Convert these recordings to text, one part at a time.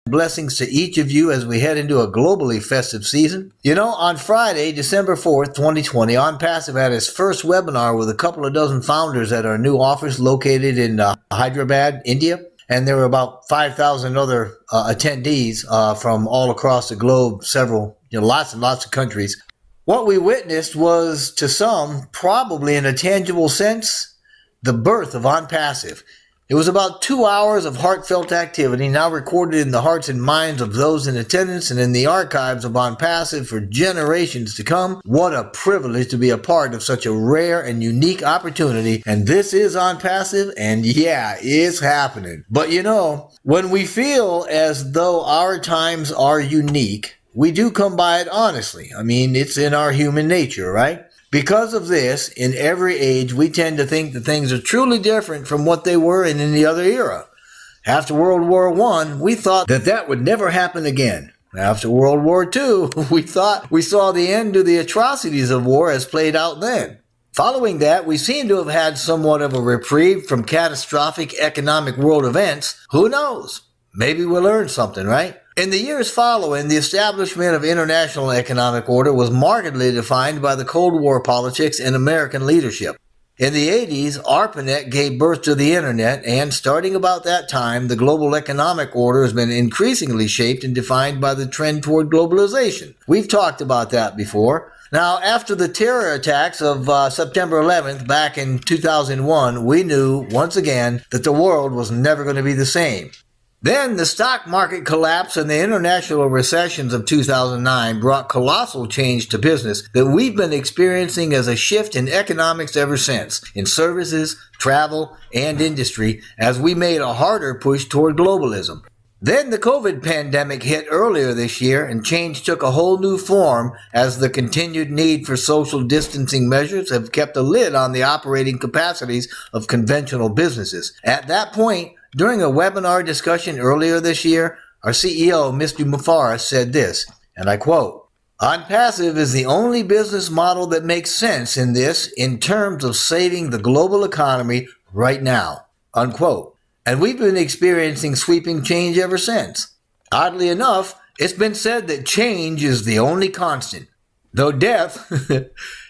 Blessings to each of you as we head into a globally festive season. You know, on Friday, December 4th, 2020, ONPASSIVE had its first webinar with a couple of dozen founders at our new office located in Hyderabad, India. And there were about 5,000 other attendees from all across the globe, lots and lots of countries. What we witnessed was, to some, probably in a tangible sense, the birth of ONPASSIVE. It was about 2 hours of heartfelt activity, now recorded in the hearts and minds of those in attendance and in the archives of ONPASSIVE for generations to come. What a privilege to be a part of such a rare and unique opportunity. And this is ONPASSIVE, and yeah, it's happening. But you know, when we feel as though our times are unique, we do come by it honestly. I mean, it's in our human nature, right? Because of this, in every age, we tend to think that things are truly different from what they were in any other era. After World War I, we thought that would never happen again. After World War II, we thought we saw the end to the atrocities of war as played out then. Following that, we seem to have had somewhat of a reprieve from catastrophic economic world events. Who knows? Maybe we'll learn something, right? In the years following, the establishment of international economic order was markedly defined by the Cold War politics and American leadership. In the 80s, ARPANET gave birth to the Internet, and starting about that time, the global economic order has been increasingly shaped and defined by the trend toward globalization. We've talked about that before. Now, after the terror attacks of September 11th back in 2001, we knew, once again, that the world was never going to be the same. Then the stock market collapse and the international recessions of 2009 brought colossal change to business that we've been experiencing as a shift in economics ever since, in services, travel, and industry, as we made a harder push toward globalism. Then the COVID pandemic hit earlier this year, and change took a whole new form as the continued need for social distancing measures have kept a lid on the operating capacities of conventional businesses. At that point, during a webinar discussion earlier this year, our CEO, Mr. Mufara, said this, and I quote, "ONPASSIVE is the only business model that makes sense in terms of saving the global economy right now," unquote. And we've been experiencing sweeping change ever since. Oddly enough, it's been said that change is the only constant, though death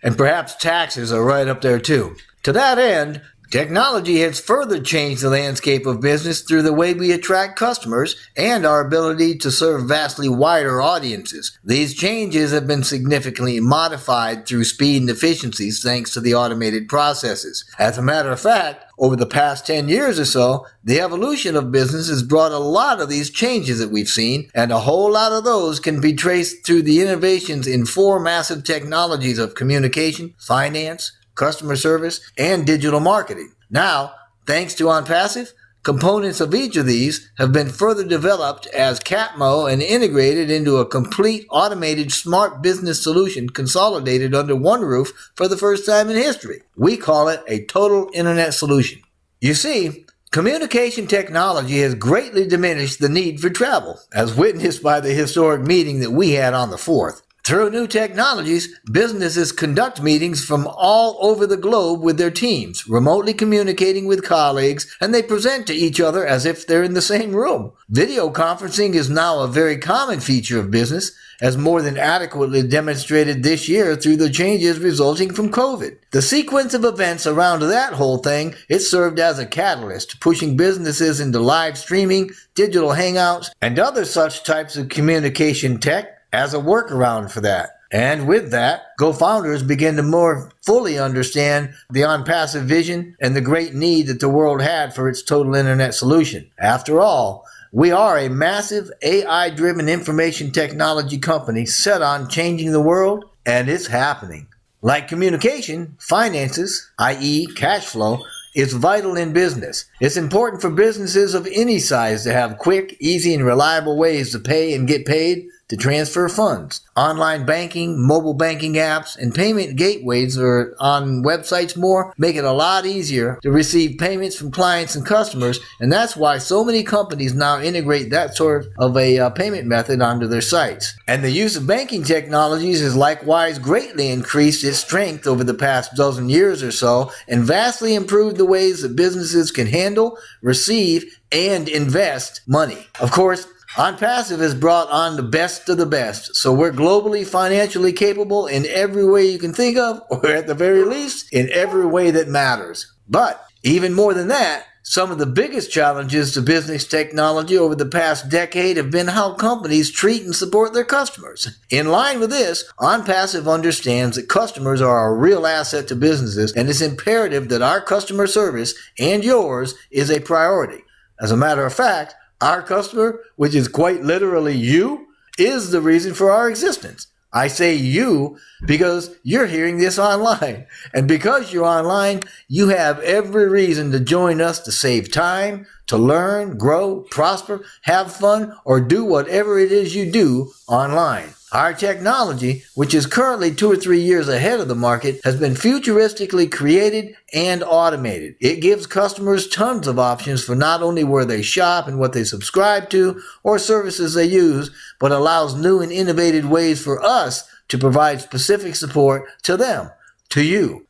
and perhaps taxes are right up there too. To that end, technology has further changed the landscape of business through the way we attract customers and our ability to serve vastly wider audiences. These changes have been significantly modified through speed and efficiencies thanks to the automated processes. As a matter of fact, over the past 10 years or so, the evolution of business has brought a lot of these changes that we've seen, and a whole lot of those can be traced through the innovations in four massive technologies of communication, finance, customer service, and digital marketing. Now, thanks to ONPASSIVE, components of each of these have been further developed as CAPMO and integrated into a complete automated smart business solution consolidated under one roof for the first time in history. We call it a total internet solution. You see, communication technology has greatly diminished the need for travel, as witnessed by the historic meeting that we had on the 4th. Through new technologies, businesses conduct meetings from all over the globe with their teams, remotely communicating with colleagues, and they present to each other as if they're in the same room. Video conferencing is now a very common feature of business, as more than adequately demonstrated this year through the changes resulting from COVID. The sequence of events around that whole thing, it served as a catalyst, pushing businesses into live streaming, digital hangouts, and other such types of communication tech as a workaround for that. And with that, co-founders begin to more fully understand the ONPASSIVE vision and the great need that the world had for its total internet solution. After all, we are a massive AI-driven information technology company set on changing the world, and it's happening. Like communication, finances, i.e. cash flow, is vital in business. It's important for businesses of any size to have quick, easy, and reliable ways to pay and get paid, to transfer funds. Online banking, mobile banking apps, and payment gateways are on websites more make it a lot easier to receive payments from clients and customers, and that's why so many companies now integrate that sort of a payment method onto their sites. And the use of banking technologies has likewise greatly increased its strength over the past dozen years or so, and vastly improved the ways that businesses can handle, receive, and invest money. Of course, OnPassive has brought on the best of the best, so we're globally financially capable in every way you can think of, or at the very least, in every way that matters. But even more than that, some of the biggest challenges to business technology over the past decade have been how companies treat and support their customers. In line with this, OnPassive understands that customers are a real asset to businesses, and it's imperative that our customer service, and yours, is a priority. As a matter of fact, our customer, which is quite literally you, is the reason for our existence. I say you because you're hearing this online. And because you're online, you have every reason to join us to save time, to learn, grow, prosper, have fun, or do whatever it is you do online. Our technology, which is currently 2 or 3 years ahead of the market, has been futuristically created and automated. It gives customers tons of options for not only where they shop and what they subscribe to or services they use, but allows new and innovative ways for us to provide specific support to them, to you.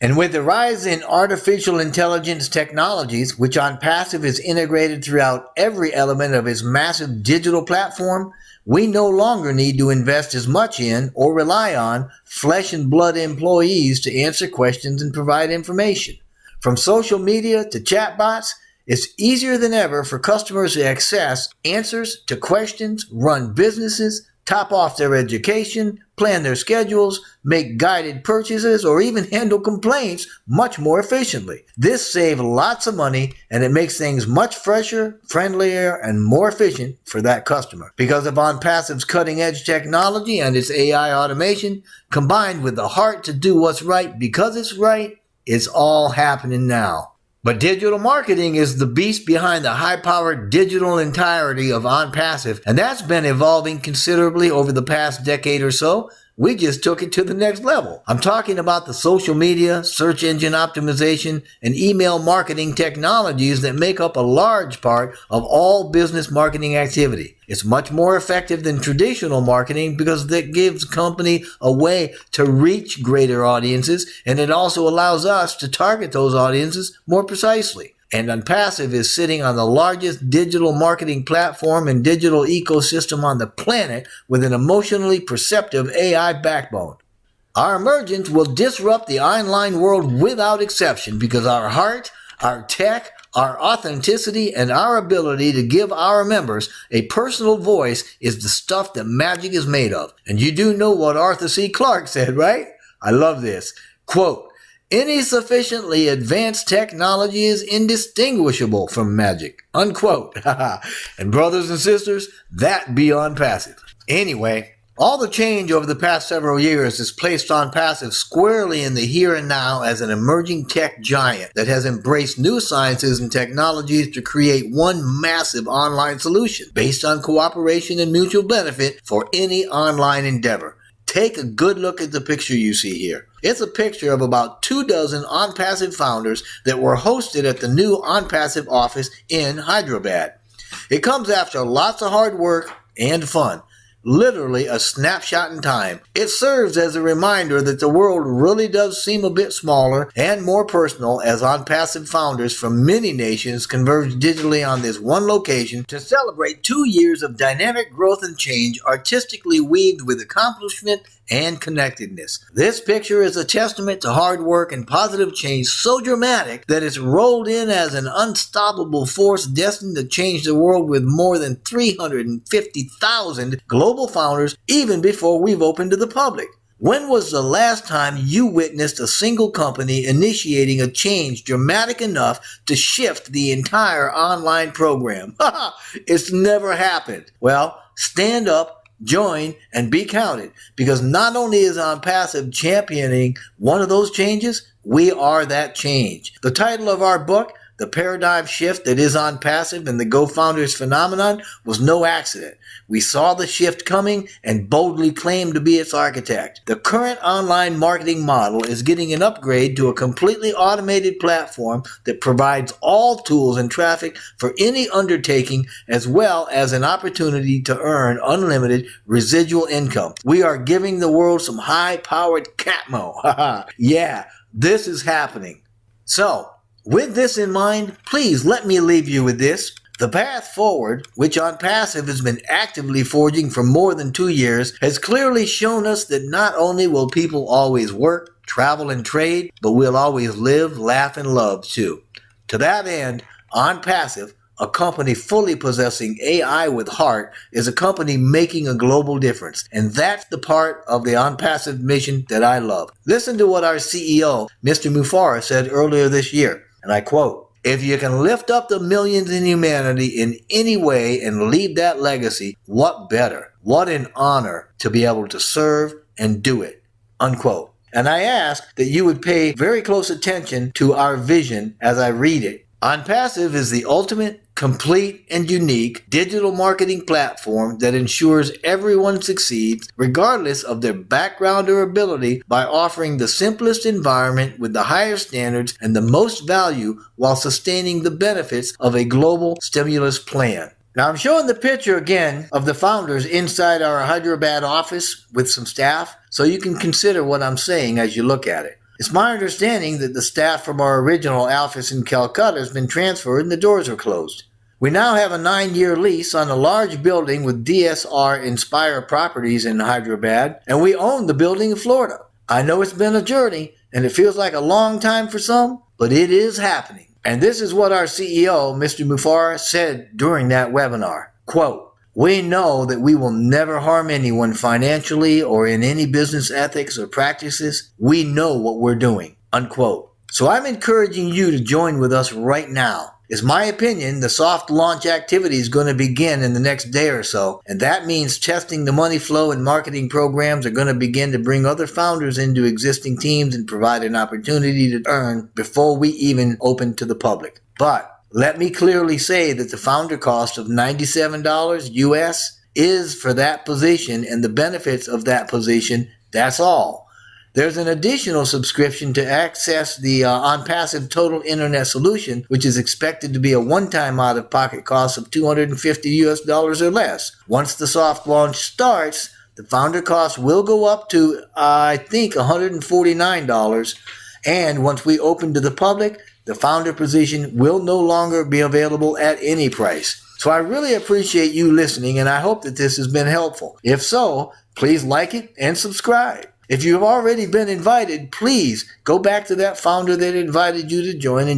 And with the rise in artificial intelligence technologies, which OnPassive is integrated throughout every element of its massive digital platform, we no longer need to invest as much in or rely on flesh and blood employees to answer questions and provide information. From social media to chatbots, it's easier than ever for customers to access answers to questions, run businesses, top off their education, plan their schedules, make guided purchases, or even handle complaints much more efficiently. This saves lots of money, and it makes things much fresher, friendlier, and more efficient for that customer. Because of OnPassive's cutting-edge technology and its AI automation, combined with the heart to do what's right because it's right, it's all happening now. But digital marketing is the beast behind the high-powered digital entirety of OnPassive, and that's been evolving considerably over the past decade or so. We just took it to the next level. I'm talking about the social media, search engine optimization, and email marketing technologies that make up a large part of all business marketing activity. It's much more effective than traditional marketing because that gives a company a way to reach greater audiences, and it also allows us to target those audiences more precisely. And OnPassive is sitting on the largest digital marketing platform and digital ecosystem on the planet with an emotionally perceptive AI backbone. Our emergence will disrupt the online world without exception because our heart, our tech, our authenticity, and our ability to give our members a personal voice is the stuff that magic is made of. And you do know what Arthur C. Clarke said, right? I love this. Quote, "Any sufficiently advanced technology is indistinguishable from magic," unquote. And brothers and sisters, that be OnPassive. Anyway, all the change over the past several years has placed OnPassive squarely in the here and now as an emerging tech giant that has embraced new sciences and technologies to create one massive online solution based on cooperation and mutual benefit for any online endeavor. Take a good look at the picture you see here. It's a picture of about 24 OnPassive founders that were hosted at the new OnPassive office in Hyderabad. It comes after lots of hard work and fun. Literally a snapshot in time. It serves as a reminder that the world really does seem a bit smaller and more personal as OnPassive founders from many nations converge digitally on this one location to celebrate 2 years of dynamic growth and change artistically weaved with accomplishment and connectedness. This picture is a testament to hard work and positive change so dramatic that it's rolled in as an unstoppable force destined to change the world with more than 350,000 global founders even before we've opened to the public. When was the last time you witnessed a single company initiating a change dramatic enough to shift the entire online program? It's never happened. Well, stand up, join, and be counted, because not only is OnPassive championing one of those changes, we are that change. The title of our book, The Paradigm Shift That Is OnPassive and the Go Founders Phenomenon, was no accident. We saw the shift coming and boldly claimed to be its architect. The current online marketing model is getting an upgrade to a completely automated platform that provides all tools and traffic for any undertaking, as well as an opportunity to earn unlimited residual income. We are giving the world some high-powered catmo. Yeah, this is happening. So, with this in mind, please let me leave you with this. The path forward, which ONPASSIVE has been actively forging for more than 2 years, has clearly shown us that not only will people always work, travel, and trade, but we'll always live, laugh, and love too. To that end, ONPASSIVE, a company fully possessing AI with heart, is a company making a global difference. And that's the part of the ONPASSIVE mission that I love. Listen to what our CEO, Mr. Mufara, said earlier this year, and I quote, "If you can lift up the millions in humanity in any way and leave that legacy, what better? What an honor to be able to serve and do it." Unquote. And I ask that you would pay very close attention to our vision as I read it. ONPASSIVE is the ultimate, complete, and unique digital marketing platform that ensures everyone succeeds regardless of their background or ability by offering the simplest environment with the highest standards and the most value while sustaining the benefits of a global stimulus plan. Now I'm showing the picture again of the founders inside our Hyderabad office with some staff, so you can consider what I'm saying as you look at it. It's my understanding that the staff from our original office in Calcutta has been transferred and the doors are closed. We now have a 9-year lease on a large building with DSR Inspire Properties in Hyderabad, and we own the building in Florida. I know it's been a journey, and it feels like a long time for some, but it is happening. And this is what our CEO, Mr. Mufara, said during that webinar. Quote, "We know that we will never harm anyone financially or in any business ethics or practices. We know what we're doing." Unquote. So I'm encouraging you to join with us right now. It's my opinion the soft launch activity is going to begin in the next day or so, and that means testing the money flow and marketing programs are going to begin to bring other founders into existing teams and provide an opportunity to earn before we even open to the public. But let me clearly say that the founder cost of $97 US is for that position and the benefits of that position, that's all. There's an additional subscription to access the ONPASSIVE Total Internet Solution, which is expected to be a one-time out-of-pocket cost of $250 US or less. Once the soft launch starts, the founder cost will go up to, I think, $149. And once we open to the public, the founder position will no longer be available at any price. So I really appreciate you listening, and I hope that this has been helpful. If so, please like it and subscribe. If you've already been invited, please go back to that founder that invited you to join and